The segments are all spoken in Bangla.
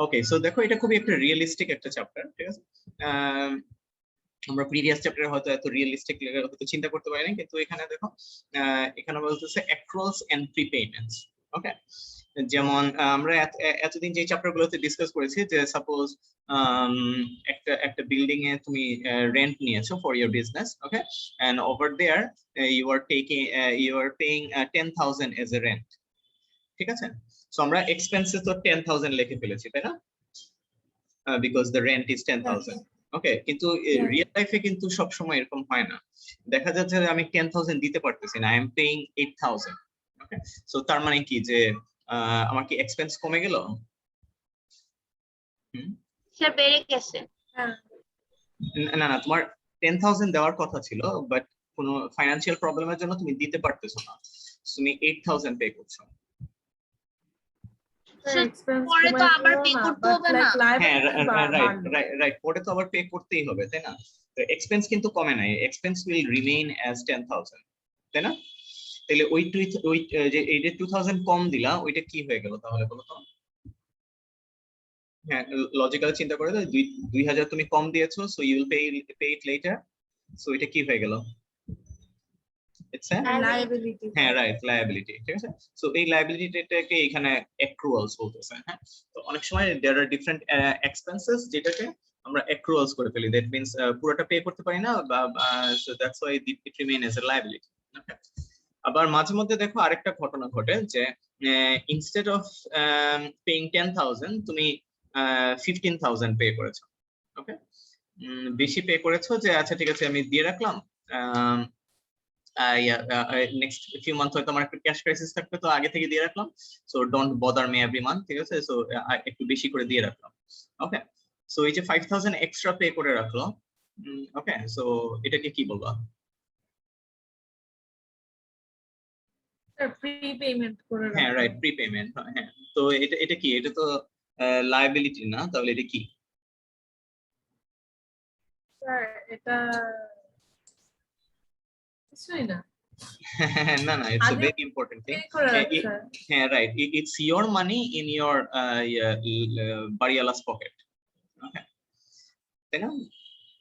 ওকে, সো দেখো এটা খুবই একটা রিয়েলিস্টিক একটা চ্যাপ্টার, ঠিক আছে। আমরা প্রিভিয়াস চ্যাপ্টারে হয়তো এত রিয়েলিস্টিক হয়তো চিন্তা করতে পারি না, কিন্তু এখানে দেখো এখানে বলতেছে অ্যাক্রুয়ালস এন্ড প্রিপেমেন্টস। ওকে, যেমন আমরা এতদিন যে চ্যাপ্টার গুলোতে ডিসকাস করেছি, যে সাপোজ একটা একটা বিল্ডিং এ তুমি রেন্ট নিয়েছো for your business, okay, and over there you are paying 10,000 as a rent, ঠিক আছে। সো আমরা এক্সপেন্সেস তো 10,000 লিখে ফেলেছি, তাই না, বিকজ দ্য রেন্ট ইজ 10,000। ওকে, কিন্তু রিয়েল লাইফে কিন্তু সব সময় এরকম হয় না। দেখা যাচ্ছে যে আমি 10,000 দিতে পারতেছি না, I am paying 8,000। Okay, so তার মানে কি যে আমার কি এক্সপেন্স কমে গেল? সে বেড়ে গেছে। না না, তোমার 10,000 দেওয়ার কথা ছিল, বাট কোনো ফাইনান্সিয়াল প্রবলেমের জন্য তুমি দিতে পারতেছো না, তুমি 8,000 পে করছো। পরে তো আবার পে করতে হবে না? হ্যাঁ, রাইট, পরে তো আবার পে করতেই হবে, তাই না। তো এক্সপেন্স কিন্তু কমে নাই, এক্সপেন্স উইল রিমেইন অ্যাজ 10,000, তাই না। তাহলে ওই যে এই যে 2,000 কম দিলা, ওইটা কি হয়ে গেল তাহলে বলো তো? হ্যাঁ, লজিক্যাল চিন্তা করে 2,000 তুমি কম দিয়েছো, so you will pay it later. So এটা কি হয়ে গেল? It's a liability. হ্যাঁ, রাইট, লায়াবিলিটি, ঠিক আছে। সো এই লায়াবিলিটিটাকে এখানে অ্যাক্রুয়ালস বলতেছে। হ্যাঁ, তো অনেক সময় देयर আর ডিফারেন্ট এক্সপেন্সেস যেটাকে আমরা অ্যাক্রুয়ালস করে ফেলি, দ্যাট মিন্স পুরোটা পে করতে পারি না, so that's why it remain as a liability. Okay, আবার মাঝে মধ্যে দেখো আরেকটা ঘটনা ঘটে যে ইনস্টেড অফ পেইং 10,000 তুমি 15,000 পে করেছো। ওকে, বেশি পে করেছো, যে আচ্ছা ঠিক আছে আমি দিয়ে রাখলাম, নেক্সট ফিউ মান্থ হয়তো আমার একটা ক্যাশ ক্রাইসিস থাকবে, তো আগে থেকে দিয়ে রাখলাম, so don't bother me every month, ঠিক আছে। সো একটু বেশি করে দিয়ে রাখলাম। ওকে, সো এই যে 5,000 এক্সট্রা পে করে রাখলো, ওকে, সো এটাকে কি বলবা? প্রিপেমেন্ট করে রাখা। হ্যাঁ, রাইট, প্রিপেমেন্ট। হ্যাঁ, তো এটা কি? এটা তো লায়াবিলিটি না, তাহলে এটা কি? স্যার এটা কিছুই না। না না, it's a very important thing. হ্যাঁ, right, it's your money in your বাড়িওয়ালাস পকেট, তাই না।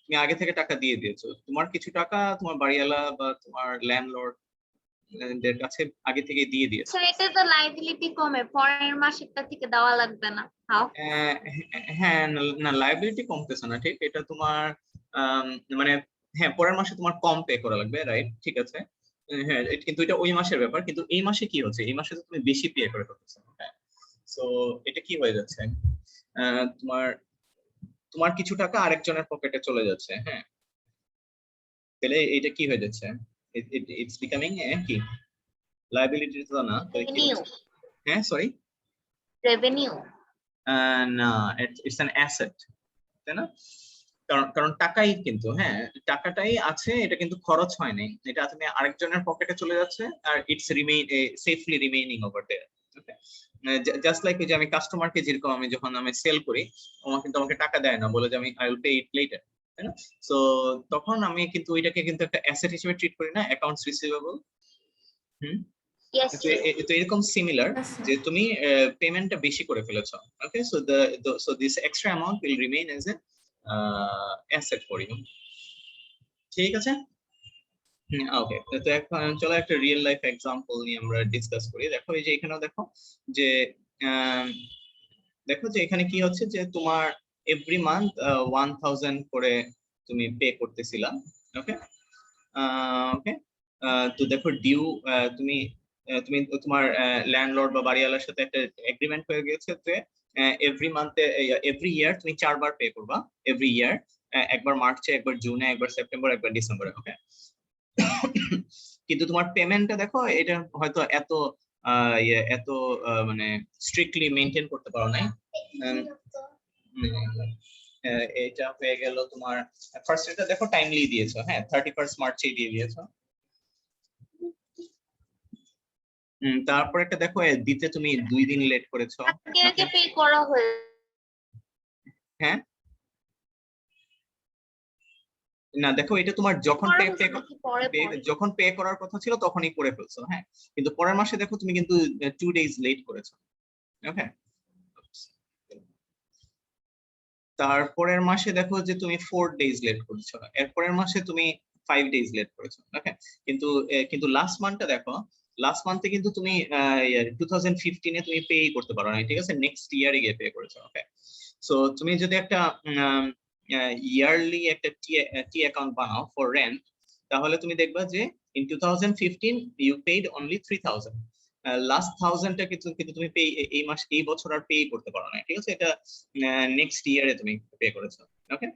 তুমি আগে থেকে টাকা দিয়ে দিয়েছো, তোমার কিছু টাকা তোমার বাড়িওয়ালা বা তোমার ল্যান্ডলর্ড দের কাছে আগে থেকে দিয়ে দিয়েছো। স্যার এটা তো লায়াবিলিটি কমে, পরের মাসেরটা থেকে দেওয়া লাগবে না। হ্যাঁ, না, লায়াবিলিটি কমতেছে না, ঠিক, এটা তোমার মানে হ্যাঁ, পরের মাসে তোমার কম পে করা লাগবে, রাইট, ঠিক আছে। হ্যাঁ, কিন্তু এটা ওই মাসের ব্যাপার, কিন্তু এই মাসে কি হচ্ছে, এই মাসে তো তুমি বেশি পে করে ফেলতেছো। হ্যাঁ, সো এটা কি হয়ে যাচ্ছে, তোমার তোমার কিছু টাকা আরেকজনের পকেটে চলে যাচ্ছে। হ্যাঁ, তাহলে এটা কি হয়ে যাচ্ছে? ইটস বিকামিং কি লায়াবিলিটি তো না, তাহলে কি হচ্ছে? হ্যাঁ, সরি, রেভিনিউ। না, ইটস অ্যান অ্যাসেট, তাই না। কারণ টাকাই কিন্তু, হ্যাঁ, টাকাটাই আছে, এটা কিন্তু খরচ হয় নাই, এটা তুমি আরেকজনের পকেটে চলে যাচ্ছে, আর it's safely remaining over there. Okay, just like যে আমি কাস্টমারকে যেরকম আমি যখন আমি সেল করি, কিন্তু আমাকে টাকা দেয় না, বলে যে আমি I will pay it letter, তাই না। সো তখন আমি কিন্তু ওইটাকে কিন্তু একটা অ্যাসেট হিসেবে ট্রিট করি না, অ্যাকাউন্টস রিসিভেবল। তো এরকম সিমিলার, যে তুমি পেমেন্টটা বেশি করে ফেলেছো। Okay, so this extra amount will remain as a asset for you, ঠিক আছে। ওকে, তো এখন চলো একটা রিয়েল লাইফ এক্সাম্পল নিয়ে আমরা ডিসকাস করি। দেখো এই যে এখানেও দেখো যে এখানে কি হচ্ছে, যে তোমার এভরি মান্থ 1,000 করে তুমি পে করতেছিলা। ওকে, ওকে, তো দেখো ডিউ, তুমি তুমি তোমার ল্যান্ডলর্ড বা বাড়িওয়ালার সাথে একটা এগ্রিমেন্ট হয়ে গেছে যে এভরি মান্থে এভরি ইয়ার তুমি 4 বার পে করবা, এভরি ইয়ার, একবার মার্চে, একবার জুনে, একবার সেপ্টেম্বর, একবার ডিসেম্বরে। ওকে, কিন্তু তোমার পেমেন্টটা দেখো এটা হয়তো এত মানে স্ট্রিক্টলি মেইনটেইন করতে পারো নাই। এটা হয়ে গেল তোমার ফার্স্ট, এটা দেখো টাইমলি দিয়েছো, হ্যাঁ 31 মার্চে দিয়ে দিয়েছো। তারপর একটা দেখো দিতে তুমি 2 দিন লেট করেছো। আগে পে করা হয়ে, হ্যাঁ, না দেখো এটা তোমার যখন যখন পে করার কথা ছিল তখনই করে ফেলছো। হ্যাঁ, কিন্তু পরের মাসে দেখো তুমি কিন্তু 2 days লেট করেছো। ওকে, তারপরের মাসে দেখো যে তুমি 4 ডেজ লেট করেছো, এরপরের মাসে তুমি 5 ডেজ লেট করেছো। ওকে, কিন্তু লাস্ট মান্থটা দেখো, লাস্ট মান্থে কিন্তু তুমি 2015 তুমি পে করতে পারো না, ঠিক আছে, নেক্সট ইয়ারে গিয়ে পে করেছো। ওকে, সো তুমি যদি একটা ইয়ারলি একটা টি অ্যাকাউন্ট বানাও ফর রেন্ট, তাহলে তুমি দেখবা যে in 2015 you paid only 3000, last 1000টা কিন্তু তুমি পে এই বছর আর পে করতে পারো না, ঠিক আছে, এটা নেক্সট ইয়ারে তুমি পে করেছো। ওকে,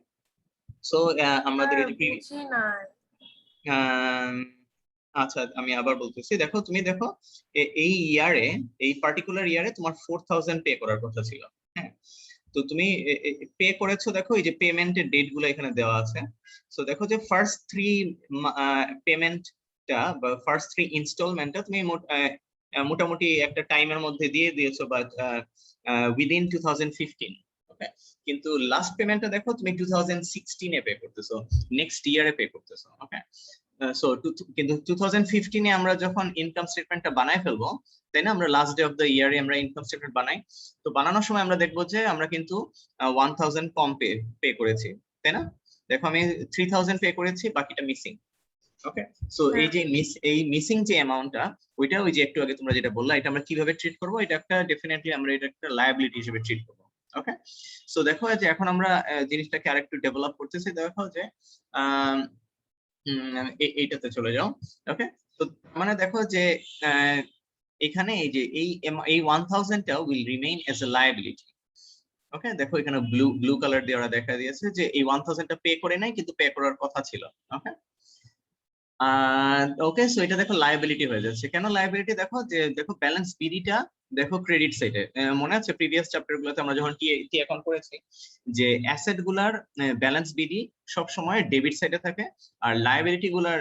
সো আমাদের এই যে আচ্ছা আমি আবার বলতেছি, দেখো তুমি দেখো এই ইয়ারে, এই পার্টিকুলার ইয়ারে তোমার 4000 পে করার কথা ছিল। হ্যাঁ, তো তুমি পে করেছো, দেখো এই যে পেমেন্টের ডেট গুলো এখানে দেওয়া আছে। সো দেখো যে ফার্স্ট 3 পেমেন্টটা বা ফার্স্ট 3 ইনস্টলমেন্টটা তুমি মোটামুটি একটা টাইমের মধ্যে দিয়ে দিয়েছো, বাট উইদিন 2015। ওকে, কিন্তু লাস্ট পেমেন্টটা দেখো তুমি 2016 এ পে করতেছো, নেক্সট ইয়ারে পে করতেছো। ওকে, সো কিন্তু 2015 এ আমরা যখন ইনকাম স্টেটমেন্টটা বানাই ফেলবো, তাই না, আমরা লাস্ট ডে অফ দ্য ইয়ারে আমরা ইনকাম স্টেটমেন্ট বানাই, তো বানানোর সময় আমরা দেখবো যে আমরা কিন্তু 1000 কম পে করেছি, তাই না। দেখো আমি 3000 পে করেছি, বাকিটা মিসিং। ওকে, সো এই মিসিং যে অ্যামাউন্টটা, ওইটা ওই যে একটু আগে তোমরা যেটা বললা, এটা আমরা কিভাবে ট্রিট করবো, এটা একটা ডেফিনেটলি আমরা এটা একটা লায়াবিলিটি হিসেবে ট্রিট করবো। ওকে, সো দেখো যে এখন আমরা জিনিসটাকে আরেকটু ডেভেলপ করতেছি, দেখো যে এইটাতে চলে যাও। ওকে, তো মানে দেখো যে এখানে এই যে এই 1000টা will remain as a liability. Okay, দেখো এখানে ব্লু কালার দিয়ে ওরা দেখা দিয়েছে যে এই 1000টা পে করে নাই, কিন্তু পে করার কথা ছিল। ওকে, ওকে, সো এটা দেখো লায়াবিলিটি হয়ে যাচ্ছে। কেন লায়াবিলিটি? দেখো যে দেখো ব্যালেন্স বিডিটা দেখো ক্রেডিট সাইডে, মনে আছে প্রিভিয়াস চ্যাপ্টার গুলোতে আমরা যখন টি অ্যাকাউন্ট করেছি, যে অ্যাসেট গুলার ব্যালেন্স বিডি সব সময় ডেবিট সাইডে থাকে, আর লায়াবিলিটি গুলার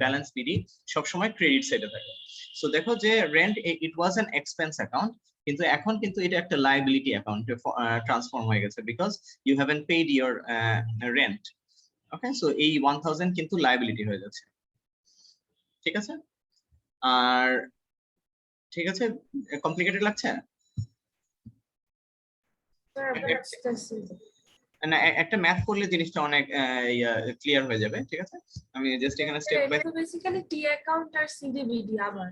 ব্যালেন্স বিডি সব সময় ক্রেডিট সাইডে থাকে। সো দেখো যে rent it was an expense account, কিন্তু এখন কিন্তু এটা একটা লায়াবিলিটি অ্যাকাউন্টে ট্রান্সফর্ম হয়ে গেছে, because you haven't paid your rent. Okay, so এই 1000 কিন্তু লায়াবিলিটি হয়ে যাচ্ছে, ঠিক আছে। আর ঠিক আছে, কমপ্লিকেটেড লাগছে না? একটা ম্যাথ করলে জিনিসটা অনেক ক্লিয়ার হয়ে যাবে, ঠিক আছে। আমি জাস্ট এখানে step by, basically T account আর সিডিবিডি আবার,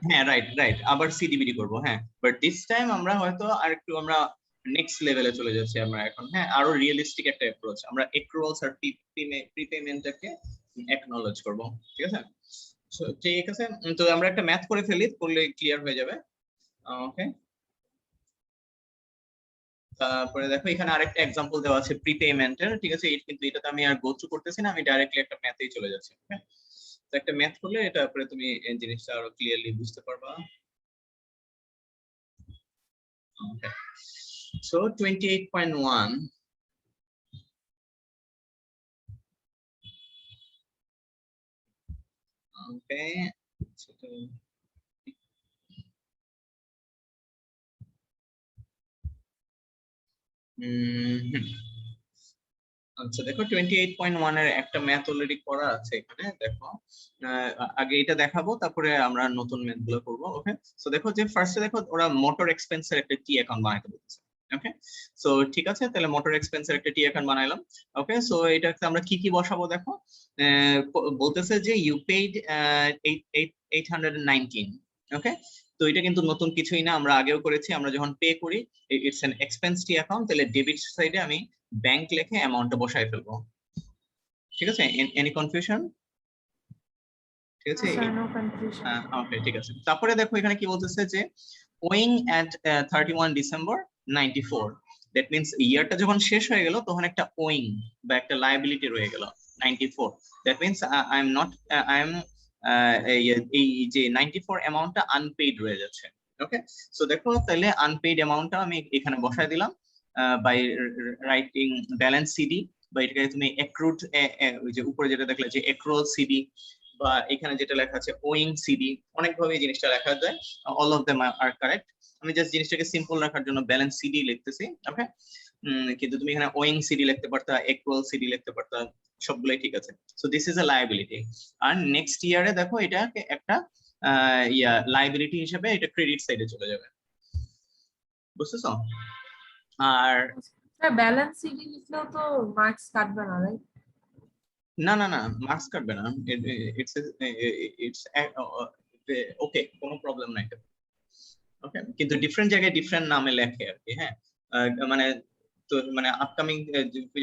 হ্যাঁ রাইট আবার সিডিবিডি করব। হ্যাঁ, বাট দিস টাইম আমরা হয়তো আর একটু আমরা নেক্সট লেভেলে চলে যাচ্ছি আমরা এখন। হ্যাঁ, আরো রিয়েলিস্টিক একটা অ্যাপ্রোচ, আমরা অ্যাক্রুয়ালস আর প্রিপেমেন্টটাকে অ্যাকনলেজ করব, ঠিক আছে। ঠিক আছে, তো আমরা একটা ম্যাথ করে ফেলি, করলে ক্লিয়ার হয়ে যাবে। ওকে, তারপরে দেখো এখানে আরেকটা এক্সাম্পল দেওয়া আছে প্রিপেমেন্টের, ঠিক আছে, কিন্তু এটাতে আমি আর গো থ্রু করতেছি না, আমি ডাইরেক্টলি একটা ম্যাথেই চলে যাচ্ছি। ওকে, তো একটা ম্যাথ করলে এটা পরে তুমি এই জিনিসটা আরো ক্লিয়ারলি বুঝতে পারবা। ওকে, সো 28.1, ওকে, আচ্ছা দেখো 28.1 এর একটা ম্যাথ অলরেডি করা আছে এখানে, দেখো আগে এটা দেখাবো, তারপরে আমরা নতুন ম্যাথ গুলো করবো। ওকে, সো দেখো যে ফার্স্টে দেখো ওরা মোটর এক্সপেন্সের একটা টি অ্যাকাউন্ট বানাইতে বলতেছে। ওকে, সো ঠিক আছে, তাহলে মোটর এক্সপেন্সের একটা টি অ্যাকাউন্ট বানাইলাম। ওকে, সো এটাতে আমরা কি কি বসাবো দেখো, বলতেছে যে ইউ পেইড 819। ওকে, তো এটা কিন্তু নতুন কিছুই না, আমরা আগেও করেছি। আমরা যখন পে করি, it's an expense T account, তাহলে ডেবিট সাইডে আমি ব্যাংক লিখে অ্যামাউন্টটা বসাই ফেলবো, ঠিক আছে। Any confusion? ঠিক আছে, ওকে, ঠিক আছে। তারপরে দেখো এখানে কি বলতেছে যে owing at 31 December 94, that means ইয়ারটা যখন শেষ হয়ে গেল, তখন একটা ওয়িং বা একটা লায়াবিলিটি রয়ে গেল 94, that means I am not I am এই যে 94 অ্যামাউন্টটা আনপেইড রয়ে যাচ্ছে। ওকে, সো দেখো তাহলে আনপেইড অ্যামাউন্টটা আমি এখানে বসায় দিলাম বাই রাইটিং ব্যালেন্স সিডি, বা এটাকে তুমি অ্যাক্রুড, ওই যে উপরে যেটা দেখলে যে অ্যাক্রুয়াল সিডি, বা এখানে যেটা লেখা আছে ওয়িং সিডি, অনেকভাবে এই জিনিসটা লেখা যায়, all of them are correct. আমি জাস্ট জিনিসটাকে সিম্পল রাখার জন্য ব্যালেন্স সিডি লিখতেছি। ওকে, কিন্তু তুমি এখানে ওয়িং সিডি লিখতে পারতা, অ্যাক্রুয়াল সিডি লিখতে পারতা, সবগুলাই ঠিক আছে। So this is a liability. আর নেক্সট ইয়ারে দেখো এটাকে একটা লায়াবিলিটি হিসেবে এটা ক্রেডিট সাইডে চলে যাবে। বুঝতেছো? আর স্যার ব্যালেন্স সিডি লিখলেও তো মার্কস কাটবে না, রাইট? না না না, মার্কস কাটবে না, ইটস ইটস ওকে, কোনো প্রবলেম নাই। ওকে, কিন্তু ডিফারেন্ট জায়গায় ডিফারেন্ট নামে লেখে আর কি। হ্যাঁ, মানে তো মানে আপকামিং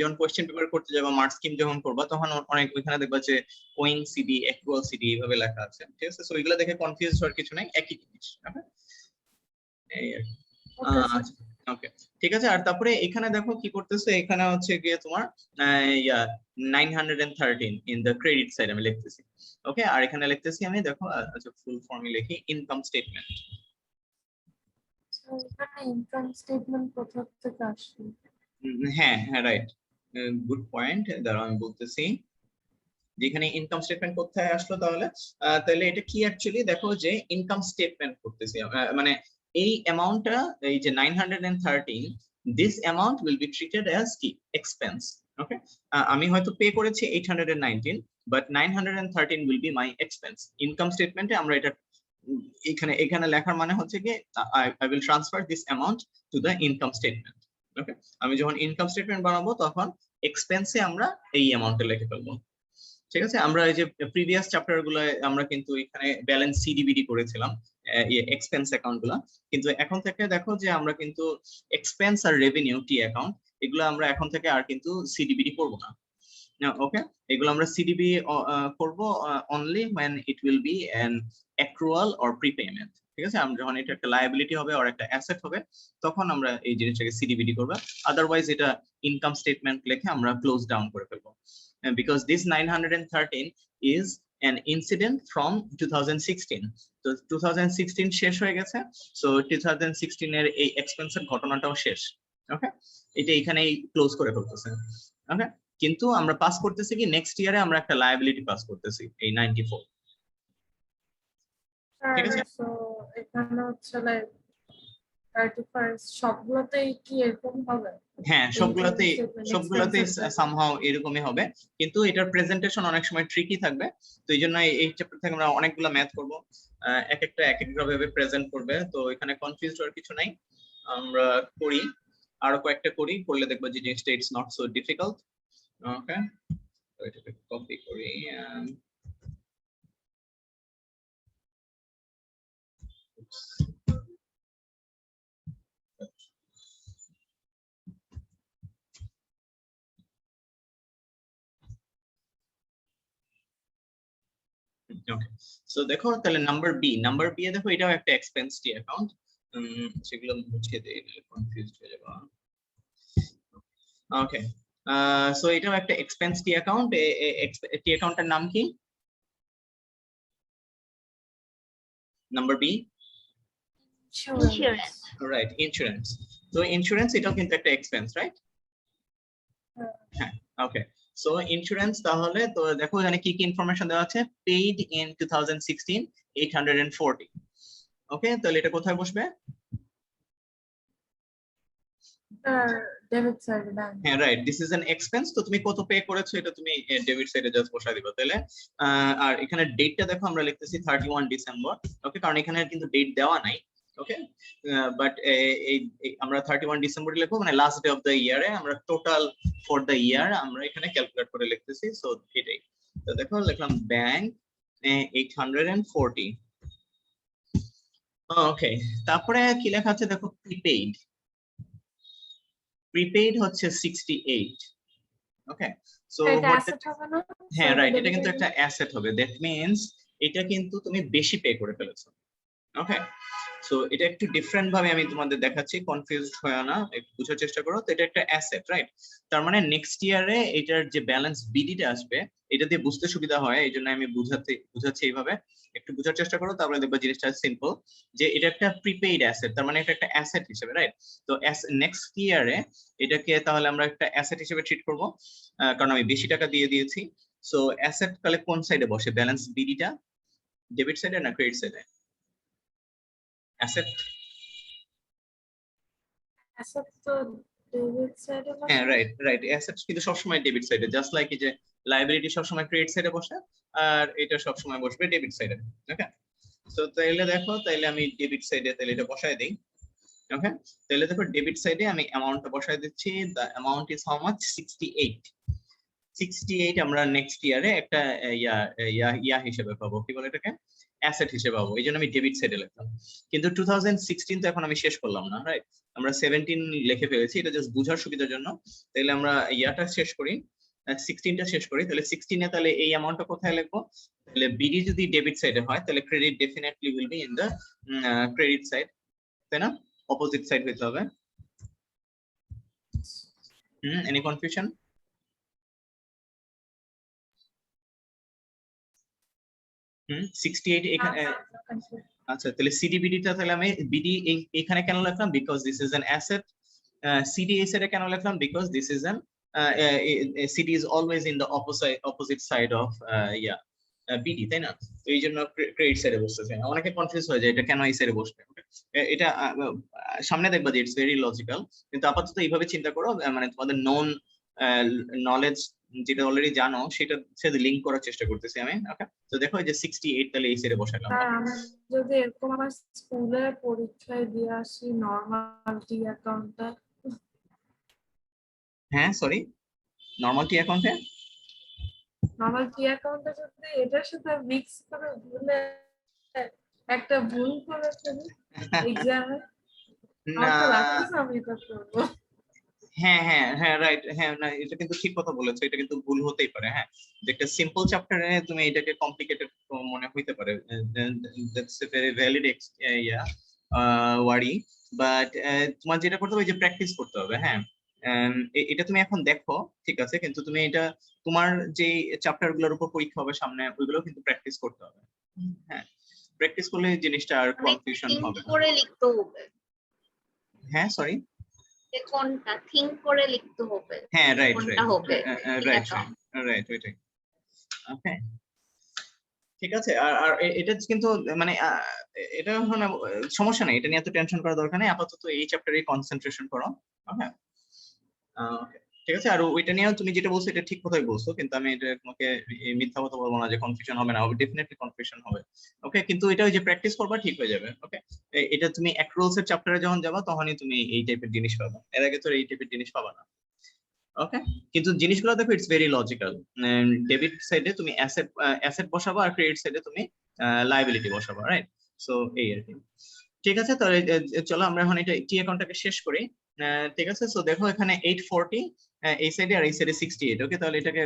যখন কোশ্চেন পেপার করতে যাবো, মার্ক স্কিম যখন করবা, তখন অনেক ওইখানে দেখবা যে ওয়িং সিডি, অ্যাক্রুয়াল সিডি এইভাবে লেখা আছে, ঠিক আছে? সো এগুলো দেখে কনফিউজ হওয়ার কিছু নাই, একই জিনিস। ওকে, এই আর কি। Okay sir. ওকে, ঠিক আছে। আর তারপরে এখানে দেখো কি করতেছে, এখানে হচ্ছে গিয়ে তোমার ইয়া 913 ইন দ্য ক্রেডিট সাইড আমি লিখতেছি। ওকে, আর এখানে লিখতেছি আমি, দেখো আচ্ছা ফুল ফর্মে লিখি, ইনকাম স্টেটমেন্ট। এখানে ইনকাম স্টেটমেন্ট কোথা থেকে আসবে? হ্যাঁ হ্যাঁ, রাইট, গুড পয়েন্ট। দাঁড়াও আমি বলতেছি, যেখানে ইনকাম স্টেটমেন্ট কোথায় আসলো তাহলে। তাহলে এটা কি অ্যাকচুয়ালি দেখো, যে ইনকাম স্টেটমেন্ট করতেছি মানে এই অ্যামাউন্টটা, এই যে 913, this amount will be treated as কি এক্সপেন্স। ওকে, আমি হয়তো পে করেছি 819, but 913 will be my expense. Income স্টেটমেন্টে আমরা এটা এখানে এখানে লেখার মানে হচ্ছে কি, I will transfer this amount to the income statement. Okay, আমি যখন ইনকাম স্টেটমেন্ট বানাবো, তখন এক্সপেন্সে আমরা এই অ্যামাউন্টটা লিখে ফেলবো। ঠিক আছে, আমরা এই যে প্রিভিয়াস চ্যাপ্টার গুলো আমরা কিন্তু এখানে ব্যালেন্স সিডিবিডি করেছিলাম, এক্সপেন্স অ্যাকাউন্ট গুলা, কিন্তু এখন থেকে দেখো যে আমরা কিন্তু এক্সপেন্স আর রেভিনিউ টি অ্যাকাউন্ট, এগুলো আমরা এখন থেকে আর কিন্তু সিডিবিডি করব না। ওকে, এগুলো আমরা সিডিবি করব only when it will be an accrual or prepayment। ঠিক আছে, আমরা যখন এটা একটা লায়াবিলিটি হবে আর একটা অ্যাসেট হবে, তখন আমরা এই জিনিসটাকে সিডিবিডি করব। আদারওয়াইজ এটা ইনকাম স্টেটমেন্ট লিখে আমরা ক্লোজ ডাউন করে ফেলবো, because this 913 is an incident from 2016। তো 2016 শেষ হয়ে গেছে, সো 2016 এর এই এক্সপেন্সের ঘটনাটাও শেষ। ওকে, এটা এখানেই ক্লোজ করে ফেলতেছে। ওকে, কিন্তু আমরা পাস করতেছি কি, নেক্সট ইয়ারে আমরা একটা লায়াবিলিটি পাস করতেছি, এই 94। ঠিক আছে, সো এখানে হচ্ছে লাইক 31st সবগুলোতেই কি এরকম হবে? হ্যাঁ সবগুলোতেই, Statement, সবগুলোতেই expenses level? সামহাও এরকমই হবে, কিন্তু এটার প্রেজেন্টেশন অনেক সময় ট্রিকি থাকবে। তো এই জন্য এই চ্যাপ্টার থেকে আমরা অনেকগুলো ম্যাথ করব, এক একটা এক এক ভাবে প্রেজেন্ট করবে, তো এখানে কনফিউজ হওয়ার কিছু নাই। আমরা করি, আরো কয়েকটা করি, করলে দেখবো যে জিনিসটা ইটস নট সো ডিফিকাল্ট। ওকে, তো এটাকে কপি করি। ওকে, সো দেখো তাহলে নাম্বার বি এ দেখো, এটাও একটা এক্সপেন্স টি অ্যাকাউন্ট। সেগুলো মুছিয়ে দেই, কনফিউজড হয়ে যাবে। ওকে, সো এটাও একটা এক্সপেন্স টি অ্যাকাউন্ট। টি অ্যাকাউন্টের নাম কি? Number B, insurance. Right, insurance. তো ইন্স্যুরেন্স এটাও কিন্তু একটা এক্সপেন্স, রাইট? হ্যাঁ, ওকে। সো ইন্স্যুরেন্স, তাহলে তো দেখো এখানে কি কি ইনফরমেশন দেওয়া আছে, পেইড ইন 2016 840। ওকে, তাহলে এটা কোথায় বসবে? Debit side bank. হ্যাঁ, right, this is an expense. তো তুমি কত পে করেছো এটা তুমি ডেবিট সাইডে জাস্ট বসাই দিবা তাহলে। আর এখানে ডেটটা দেখো আমরা লিখতেছি 31 ডিসেম্বর। ওকে, কারণ এখানে কিন্তু ডেট দেওয়া নাই। ওকে, বাট আমরা 31 ডিসেম্বর লিখবো, মানে লাস্ট ডে অফ দ্য ইয়ারে আমরা টোটাল ফর দ্য ইয়ার আমরা এখানে ক্যালকুলেট করে লিখতেছি। সো এটাই, তো দেখো লিখলাম ব্যাংক 840। ওকে, তারপরে কি লেখা আছে দেখো, প্রিপেইড। প্রিপেইড হচ্ছে 68। ওকে, সো এটা অ্যাসেট হবে না? হ্যাঁ, So, রাইট, এটা debit কিন্তু side একটা অ্যাসেট হবে। দ্যাট মিন্স এটা কিন্তু তুমি বেশি পে করে ফেলেছো। ওকে, সো এটা একটু ডিফারেন্ট ভাবে আমি তোমাদের দেখাচ্ছি, কনফিউজড হয় না, একটু বোঝার চেষ্টা করো। তো এটা একটা অ্যাসেট, রাইট? তার মানে নেক্সট ইয়ারে এটার যে ব্যালেন্স বিডিটা আসবে, এটা দিয়ে বুঝতে সুবিধা হয়, এই জন্য আমি বুঝাচ্ছি এইভাবে, একটু বোঝার চেষ্টা করো, তারপরে দেখবা জিনিসটা সিম্পল। যে এটা একটা প্রিপেইড অ্যাসেট, তার মানে এটা একটা অ্যাসেট হিসেবে, রাইট? তো নেক্সট ইয়ারে এটাকে তাহলে আমরা একটা অ্যাসেট হিসেবে ট্রিট করব, কারণ আমি বেশি টাকা দিয়ে দিয়েছি। সো অ্যাসেট তাহলে কোন সাইডে বসে, ব্যালেন্স বিডিটা ডেবিট সাইডে না ক্রেডিট সাইডে? অ্যাসেট, অ্যাসেট তো ডেবিট সাইডে হ্যাঁ, বসে। রাইট রাইট, অ্যাসেটস কিন্তু সবসময় ডেবিট সাইডে, জাস্ট লাইক এই যে লায়াবিলিটি সবসময় ক্রেডিট সাইডে বসে, আর এটা সবসময় বসবে ডেবিট সাইডে। ওকে, তো তাইলে দেখো, তাইলে আমি ডেবিট সাইডে তাইলে এটা বসায় দেই। ওকে, তাহলে দেখো ডেবিট সাইডে আমি অ্যামাউন্টটা বসাই দিচ্ছি। The amount is how much? 68 আমরা নেক্সট ইয়ারে একটা ইয়া ইয়া ইয়া হিসেবে পাবো, কি বলে এটাকে, অ্যাসেট হিসেবে পাবো। এই জন্য আমি ডেবিট সাইডে লিখলাম। কিন্তু 2016 তো এখন আমি শেষ করলাম না, রাইট? আমরা 17 লিখে ফেলেছি, এটা জাস্ট বোঝার সুবিধার জন্য। তাহলে আমরা ইয়াটা শেষ করি, 16টা শেষ করি। তাহলে 16 এ তাহলে এই অ্যামাউন্টটা কোথায় লিখবো? তাহলে বিডি যদি ডেবিট সাইডে হয় তাহলে credit definitely will be in the credit side, তাই না? অপোজিট সাইড হইতে হবে। Any confusion? 68 এখানে। আচ্ছা, তাহলে সিডিবিডি টা তাহলে আমি বিডি এখানে কেন লিখলাম? Because this is an asset. CDS এর কেন লিখলাম? Because this is an CD is always in the opposite side of BD, তাই না? তো এই জন্য ক্রেডিট সাইডে বসতেছে। অনেকে কনফিউজ হয়ে যায় এটা কেন এই সাইডে বসবে। এটা সামনে দেখবা যে ইটস ভেরি লজিক্যাল, কিন্তু আপাতত এইভাবে চিন্তা করো, মানে তোমাদের নন নলেজ যেটা অলরেডি জানো সেটা সাথে লিংক করার চেষ্টা করতেছি আমি। ওকে, তো দেখো এই যে 68 তাহলে এই সাইডে বসালাম। আমি যদি এরকম আমার স্কুলে পরীক্ষায় দিয়ে আসি নরমাল টি অ্যাকাউন্টটা, হ্যাঁ সরি, নরমাল টি অ্যাকাউন্টে নরমাল টি অ্যাকাউন্টটা যদি এটার সাথে মিক্স করে ভুলে একটা ভুল করে ফেলি এক্সামে, না, আমার তো লাগতেছে আমি এটা করবো। হ্যাঁ হ্যাঁ হ্যাঁ রাইট, হ্যাঁ না এটা কিন্তু ঠিক কথা বলেছো, এটা কিন্তু ভুল হতেই পারে। হ্যাঁ, যে একটা সিম্পল চ্যাপ্টারে তুমি এটাকে কমপ্লিকেটেড মনে হইতে পারে, that's a very valid worry. But তোমার যেটা করতে হবে যে প্র্যাকটিস করতে হবে। হ্যাঁ, এটা তুমি এখন দেখো ঠিক আছে, কিন্তু তুমি এটা তোমার যে চ্যাপ্টার গুলোর উপর পরীক্ষা হবে সামনে ওইগুলো কিন্তু প্র্যাকটিস করতে হবে। হ্যাঁ, প্র্যাকটিস করলে জিনিসটা আর কনফিউশন হবে না। করে লিখতে হবে, হ্যাঁ সরি, যে কোনটা থিঙ্ক করে লিখতে হবে, হ্যাঁ রাইট কোনটা রাইট হবে। রাইট রাইট ওইটাই। ওকে, ঠিক আছে। আর আর এটা কিন্তু মানে এটা মানে সমস্যা নেই, এটা নিয়ে এত টেনশন করার দরকার নেই। আপাতত এই চ্যাপ্টারে কনসেন্ট্রেশন করো। ওকে, ঠিক আছে। আর ওইটা নিয়েও তুমি যেটা বলছো এটা ঠিক কথাই বলছো, কিন্তু আমি এটা তোমাকে মিথ্যা কথা বলবো না যে কনফিউশন হবে না, ডেফিনেটলি কনফিউশন হবে। ওকে, কিন্তু এটা ওই যে প্র্যাকটিস করবা ঠিক হয়ে যাবে। ওকে, এটা তুমি অ্যাক্রোলস এর চ্যাপ্টারে যখন যাবা তখনই তুমি এই টাইপের জিনিস পাবা, এর আগে তো এই টাইপের জিনিস পাবা না। ওকে, কিন্তু জিনিসগুলো দেখো ইটস ভেরি লজিক্যাল। ডেবিট সাইডে তুমি অ্যাসেট বসাবা আর ক্রেডিট সাইডে তুমি লায়াবিলিটি বসাবা, রাইট? সো এই আর কি। ঠিক আছে, তাহলে চলো আমরা এখন এটা টি অ্যাকাউন্টটাকে শেষ করি। ঠিক আছে, সো দেখো এখানে 840 এই সাইডে আর এই সাইডে 68। ওকে, তাহলে এটাকে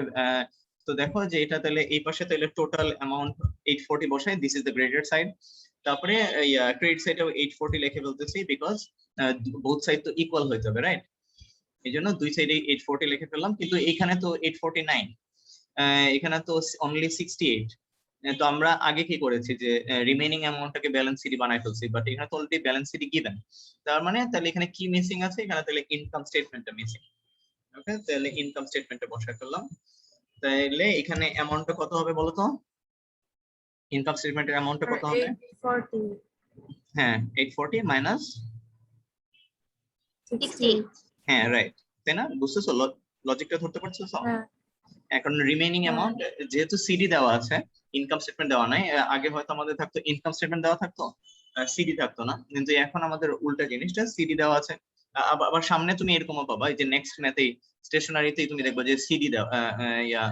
তো দেখো যে এটা তাহলে এই পাশে তাহলে টোটাল অ্যামাউন্ট 840 বসাই, this is the graded side. তারপরে ক্রেডিট সাইডেও 840 লিখে ফেলতেছি, বিকজ বোথ সাইড তো ইকুয়াল হয়ে যাবে, রাইট? এই জন্য দুই সাইডে 840 লিখে ফেললাম। কিন্তু এখানে তো 849, এখানে তো অনলি 68। তো আমরা আগে কি করেছি যে রিমেইনিং অ্যামাউন্টটাকে ব্যালেন্স শিট বানাই ফেলছি, বাট এখানে তো অলরেডি ব্যালেন্স শিট গিভেন। তার মানে তাহলে এখানে কি মিসিং আছে? এখানে তাহলে ইনকাম স্টেটমেন্টটা মিসিং। ওকে, তাহলে ইনকাম স্টেটমেন্টে বসাই ফেললাম। তাহলে এখানে অ্যামাউন্টটা কত হবে বলো তো? ইনকাম স্টেটমেন্টের অ্যামাউন্টটা কত হবে? 840 হ্যাঁ, 840 মাইনাস 68। হ্যাঁ রাইট, তাই না? বুঝতেছো লজিকটা ধরতে পারছো? হ্যাঁ এখন রিমেইনিং অ্যামাউন্ট যেহেতু সিডি দেওয়া আছে, ইনকাম স্টেটমেন্ট দেওয়া নাই। আগে হয়তো আমাদের থাকতো ইনকাম স্টেটমেন্ট দেওয়া থাকতো, সিডি থাকতো না, কিন্তু এখন আমাদের উল্টা জিনিসটা, সিডি দেওয়া আছে। আবার সামনে তুমি এরকমও পাবা, এই যে নেক্সট ম্যাথে স্টেশনারিতেই তুমি দেখবা যে সিডি দেওয়া ইয়া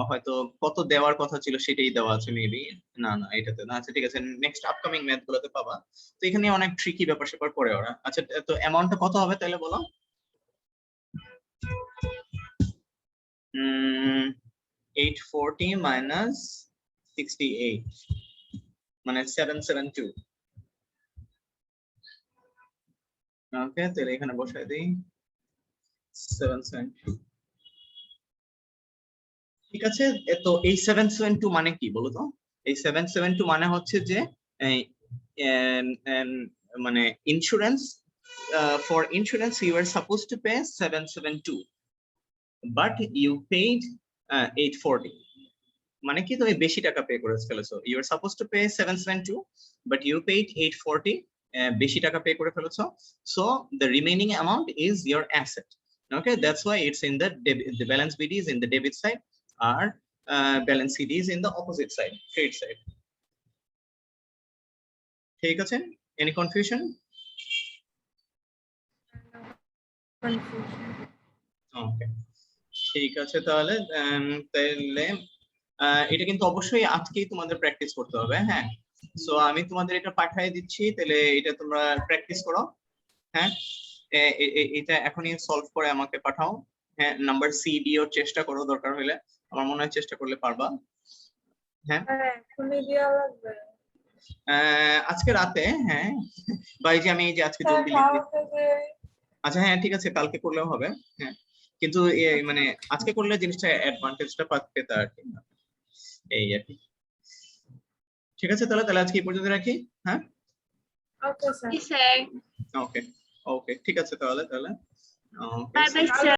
হয়তো কত দেওয়ার কথা ছিল সেটাই দেওয়া আছে মেবি। না না এটাতে না। আচ্ছা ঠিক আছে, নেক্সট আপকামিং ম্যাথ গুলোতে পাবা। তো এখানে অনেক ট্রিকি ব্যাপার স্যাপার করে ওরা। আচ্ছা, তো অ্যামাউন্টটা কত হবে তাহলে বলো? 840 minus 68 মানে 772। ওকে, তাহলে এখানে বসাই দিই 772। ঠিক আছে, তো এই 772 মানে কি বলো তো? এই 772 মানে হচ্ছে যে মানে insurance, for insurance you are suppose to pay 772 but you paid 840। মানে কি তুমি বেশি টাকা পে করে ফেলেছো, you are suppose to pay 772 but you paid 840, বেশি টাকা পে করে ফেলেছো। So the remaining amount is your asset. Okay, that's why it's in the the balance BD is in the debit side, or balance CD is in the opposite side, credit side. ঠিক আছে, any confusion? কনফিউশন। ওকে, ঠিক আছে তাহলে তাহলে এটা কিন্তু অবশ্যই আজকেই তোমাদের প্র্যাকটিস করতে হবে, হ্যাঁ। সো আমি তোমাদের এটা পাঠিয়ে দিচ্ছি, তাহলে এটা তোমরা প্র্যাকটিস করো, হ্যাঁ। এটা এখনই সলভ করে আমাকে পাঠাও, হ্যাঁ। নাম্বার সি ডি ওর চেষ্টা করো, দরকার হলে, আমার মনে হয় চেষ্টা করলে পারবা, হ্যাঁ। এখনই দেওয়া লাগবে। আজকে রাতে, হ্যাঁ, বা এই যে আমি এই যে আজকে স্যার জলদি লিখে, কালকে যে আচ্ছা হ্যাঁ ঠিক আছে, কালকে করলেও হবে, হ্যাঁ। কিন্তু মানে আজকে করলে জিনিসটা অ্যাডভান্টেজটা পেতে আর কি, এই আর কি। ঠিক আছে তাহলে, আজকে এই পর্যন্ত রাখি, হ্যাঁ। Okay sir. জি স্যার। ওকে, ওকে, ঠিক আছে তাহলে, বাই বাই স্যার।